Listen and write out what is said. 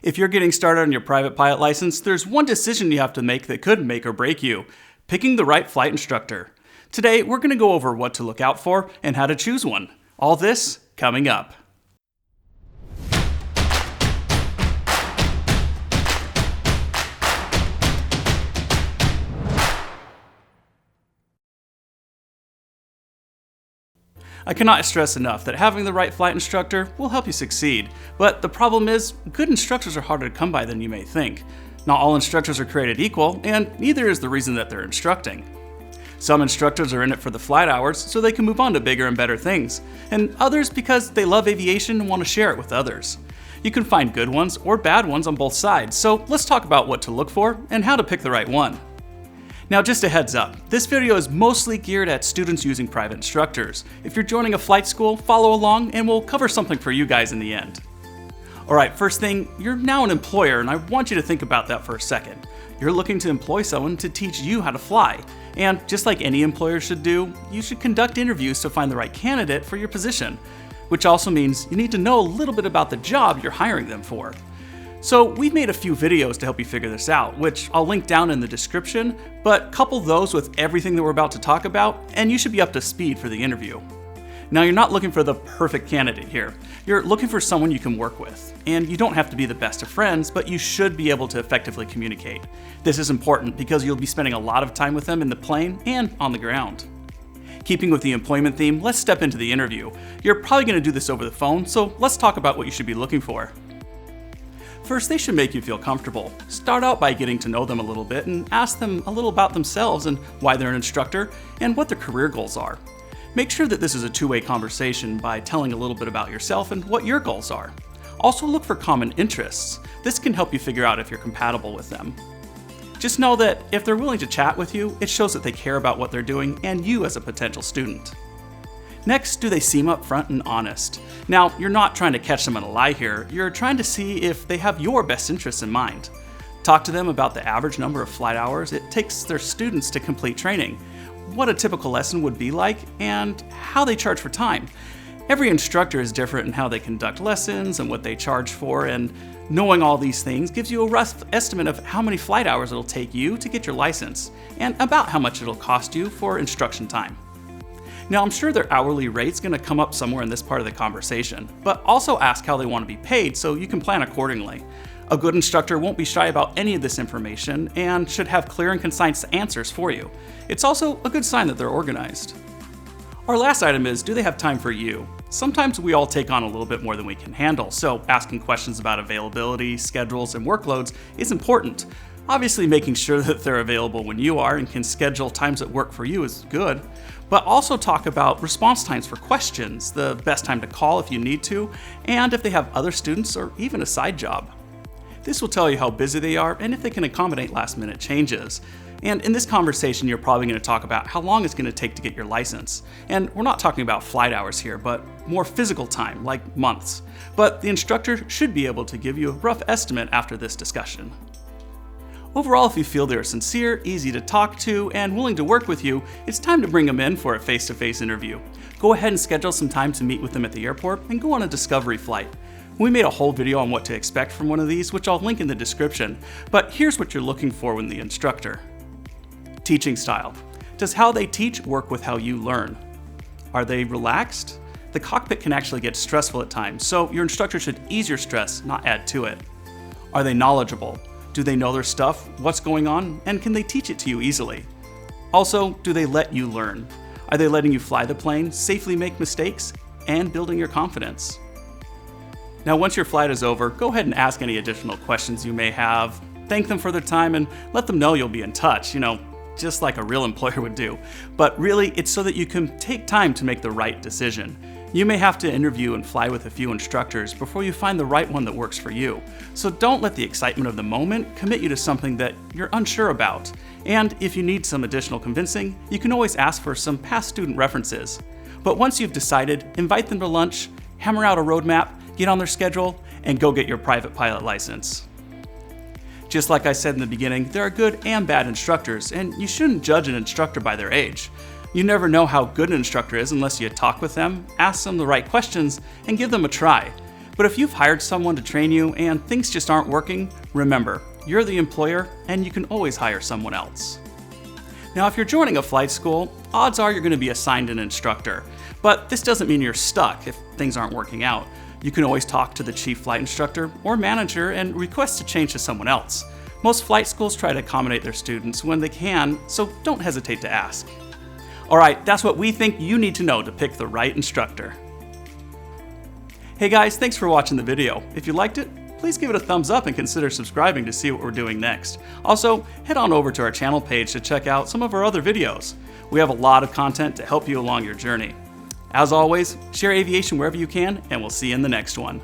If you're getting started on your private pilot license, there's one decision you have to make that could make or break you: picking the right flight instructor. Today, we're going to go over what to look out for and how to choose one. All this coming up. I cannot stress enough that having the right flight instructor will help you succeed, but the problem is, good instructors are harder to come by than you may think. Not all instructors are created equal, and neither is the reason that they're instructing. Some instructors are in it for the flight hours so they can move on to bigger and better things, and others because they love aviation and want to share it with others. You can find good ones or bad ones on both sides, so let's talk about what to look for and how to pick the right one. Now, just a heads up, this video is mostly geared at students using private instructors. If you're joining a flight school, follow along and we'll cover something for you guys in the end. Alright, first thing, you're now an employer and I want you to think about that for a second. You're looking to employ someone to teach you how to fly. And just like any employer should do, you should conduct interviews to find the right candidate for your position. Which also means you need to know a little bit about the job you're hiring them for. So we've made a few videos to help you figure this out, which I'll link down in the description, but couple those with everything that we're about to talk about, and you should be up to speed for the interview. Now, you're not looking for the perfect candidate here. You're looking for someone you can work with. And you don't have to be the best of friends, but you should be able to effectively communicate. This is important because you'll be spending a lot of time with them in the plane and on the ground. Keeping with the employment theme, let's step into the interview. You're probably going to do this over the phone, so let's talk about what you should be looking for. First, they should make you feel comfortable. Start out by getting to know them a little bit and ask them a little about themselves and why they're an instructor and what their career goals are. Make sure that this is a two-way conversation by telling a little bit about yourself and what your goals are. Also look for common interests. This can help you figure out if you're compatible with them. Just know that if they're willing to chat with you, it shows that they care about what they're doing and you as a potential student. Next, do they seem upfront and honest? Now, you're not trying to catch them in a lie here, you're trying to see if they have your best interests in mind. Talk to them about the average number of flight hours it takes their students to complete training, what a typical lesson would be like, and how they charge for time. Every instructor is different in how they conduct lessons and what they charge for, and knowing all these things gives you a rough estimate of how many flight hours it'll take you to get your license, and about how much it'll cost you for instruction time. Now, I'm sure their hourly rate's going to come up somewhere in this part of the conversation, but also ask how they want to be paid so you can plan accordingly. A good instructor won't be shy about any of this information and should have clear and concise answers for you. It's also a good sign that they're organized. Our last item is, do they have time for you? Sometimes we all take on a little bit more than we can handle, so asking questions about availability, schedules, and workloads is important. Obviously, making sure that they're available when you are and can schedule times that work for you is good, but also talk about response times for questions, the best time to call if you need to, and if they have other students or even a side job. This will tell you how busy they are and if they can accommodate last-minute changes. And in this conversation, you're probably going to talk about how long it's going to take to get your license. And we're not talking about flight hours here, but more physical time, like months. But the instructor should be able to give you a rough estimate after this discussion. Overall, if you feel they're sincere, easy to talk to, and willing to work with you, it's time to bring them in for a face-to-face interview. Go ahead and schedule some time to meet with them at the airport and go on a discovery flight. We made a whole video on what to expect from one of these, which I'll link in the description, but here's what you're looking for when the instructor. Teaching style. Does how they teach work with how you learn? Are they relaxed? The cockpit can actually get stressful at times, so your instructor should ease your stress, not add to it. Are they knowledgeable? Do they know their stuff, what's going on, and can they teach it to you easily? Also, do they let you learn? Are they letting you fly the plane, safely make mistakes, and building your confidence? Now, once your flight is over, go ahead and ask any additional questions you may have, thank them for their time, and let them know you'll be in touch, just like a real employer would do. But really, it's so that you can take time to make the right decision. You may have to interview and fly with a few instructors before you find the right one that works for you. So don't let the excitement of the moment commit you to something that you're unsure about. And if you need some additional convincing, you can always ask for some past student references. But once you've decided, invite them to lunch, hammer out a roadmap, get on their schedule, and go get your private pilot license. Just like I said in the beginning, there are good and bad instructors, and you shouldn't judge an instructor by their age. You never know how good an instructor is unless you talk with them, ask them the right questions, and give them a try. But if you've hired someone to train you and things just aren't working, remember, you're the employer and you can always hire someone else. Now, if you're joining a flight school, odds are you're going to be assigned an instructor. But this doesn't mean you're stuck if things aren't working out. You can always talk to the chief flight instructor or manager and request to change to someone else. Most flight schools try to accommodate their students when they can, so don't hesitate to ask. Alright, that's what we think you need to know to pick the right instructor. Hey guys, thanks for watching the video. If you liked it, please give it a thumbs up and consider subscribing to see what we're doing next. Also, head on over to our channel page to check out some of our other videos. We have a lot of content to help you along your journey. As always, share aviation wherever you can, and we'll see you in the next one.